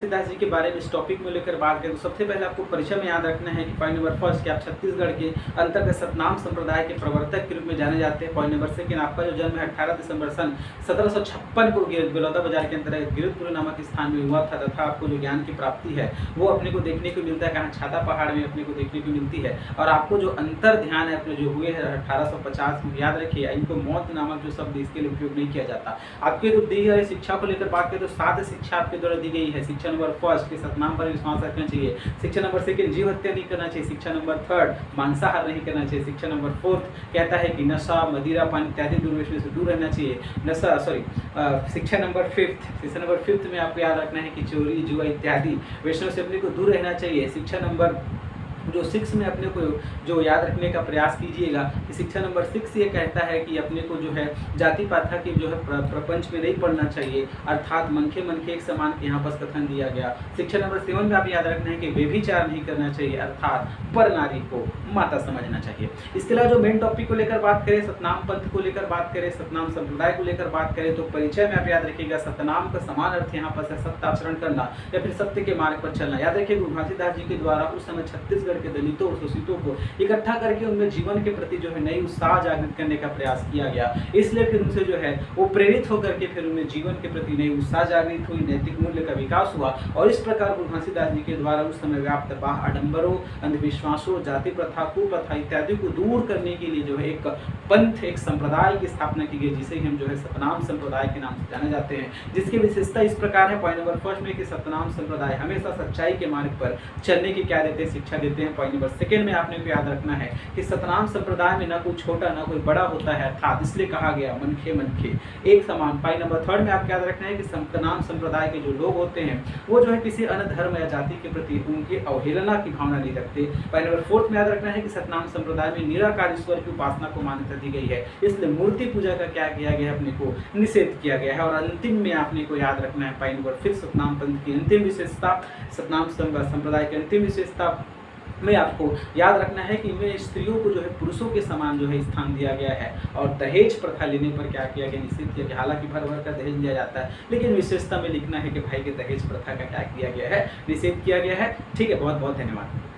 दास जी के बारे में इस टॉपिक में लेकर बात करें तो सबसे पहले आपको परिचय में याद रखना है कि पॉइंट नंबर फर्स्ट कि आप छत्तीसगढ़ के अंतर्गत सतनाम संप्रदाय के प्रवर्तक के रूप में जाने जाते हैं। पॉइंट नंबर सेकंड, आपका जो जन्म है 18 दिसंबर सन 1756 को बलौदा बाजार के अंतर्गत गिरधपुर नामक स्थान में हुआ था तथा आपको जो ज्ञान की प्राप्ति है वो अपने को देखने को मिलता है कहाँ, छाता पहाड़ में अपने को देखने को मिलती है। और आपको जो अंतर ध्यान है अपने जो हुए हैं 1850 में, याद रखिए इनको मौत नामक जो शब्द इसके लिए उपयोग नहीं किया जाता। आपके जो दी गई शिक्षा को लेकर बात करें तो 7 शिक्षा आपके द्वारा दी गई है। शिक्षा नंबर फर्स्ट कि सतनाम पर विश्वास रखना चाहिए। शिक्षा नंबर सेकंड, जीव हत्या नहीं करना चाहिए। शिक्षा नंबर थर्ड, मांसाहार नहीं करना चाहिए। शिक्षा नंबर फोर्थ कहता है कि नशा, मदिरा पान इत्यादि दुर्व्यसनों से दूर रहना चाहिए। शिक्षा नंबर फिफ्थ में आपको याद रखना है कि चोरी, जुआ इत्यादि व्यसनों से अपने को दूर रहना चाहिए। शिक्षा नंबर जो 6 में अपने को जो याद रखने का प्रयास कीजिएगा कि शिक्षा नंबर 6 ये कहता है कि अपने को जो है जाति पाथा के जो है प्रपंच में नहीं पढ़ना चाहिए, अर्थात मनखे मनखे एक समान के यहाँ पर कथन दिया गया। शिक्षा नंबर 7 में आप याद रखना है कि व्यभिचार नहीं करना चाहिए, अर्थात पर नारी को माता समझना चाहिए। इसके अलावा जो मेन टॉपिक को लेकर बात करें, सतनाम पंथ को लेकर बात करें, सतनाम संप्रदाय को लेकर बात करें तो परिचय में आप याद रखिएगा सतनाम का समान अर्थ यहाँ पर सत्याचरण करना या फिर सत्य के मार्ग पर चलना। याद रखिए गुरु घासीदास जी के द्वारा उस समय छत्तीसगढ़ के दलितों और शोषितों को इकट्ठा करके उनमें जीवन के प्रति जो है नई उत्साह जागृत करने का प्रयास किया गया। इसलिए फिर उनसे जो है वो प्रेरित होकर के फिर उनमें जीवन के प्रति नई उत्साह जागृत हुई, नैतिक मूल्य का विकास हुआ और इस प्रकार गुरु घासीदास जी के द्वारा उस समय व्याप्त बाह आडंबरों, अंधविश्वासों, जाति प्रथा, कुप्रथा इत्यादि को दूर करने के लिए जो है एक पंथ, एक संप्रदाय की स्थापना की गई जिसे हम जो है सतनाम संप्रदाय के नाम से जाने जाते हैं। जिसकी विशेषता इस प्रकार है पॉइंट नंबर फर्स्ट में कि सतनाम संप्रदाय हमेशा सच्चाई के मार्ग पर चलने की क्या देते हैं, शिक्षा देते हैं। पॉइंट नंबर सेकंड में आपने को याद रखना है कि सतनाम संप्रदाय में ना कोई छोटा ना कोई बड़ा होता है, अर्थात इसलिए कहा गया मनखे मनखे एक समान। पॉइंट नंबर थर्ड में आपको याद रखना है कि सतनाम संप्रदाय के जो लोग होते हैं वो जो है किसी अन्य धर्म या जाति के प्रति उनकी अवहेलना की भावना नहीं रखते। पॉइंट नंबर फोर्थ में याद रखना है कि सतनाम संप्रदाय में निराकार ईश्वर की उपासना को मान्यता दी गई है, इसलिए मूर्ति पूजा का क्या किया गया, अपने को निषेध किया गया है। और अंतिम में आपने को याद रखना है पॉइंट नंबर 5 सतनाम पंथ की अंतिम विशेषता, सतनाम संप्रदाय की अंतिम विशेषता में आपको याद रखना है कि इनमें स्त्रियों को जो है पुरुषों के समान जो है स्थान दिया गया है और दहेज प्रथा लेने पर क्या किया गया, निषेध किया गया। हालांकि भर भर का दहेज लिया जाता है लेकिन विशेषता में लिखना है कि भाई के दहेज प्रथा का क्या किया गया है, निषेध किया गया है। ठीक है, बहुत बहुत धन्यवाद।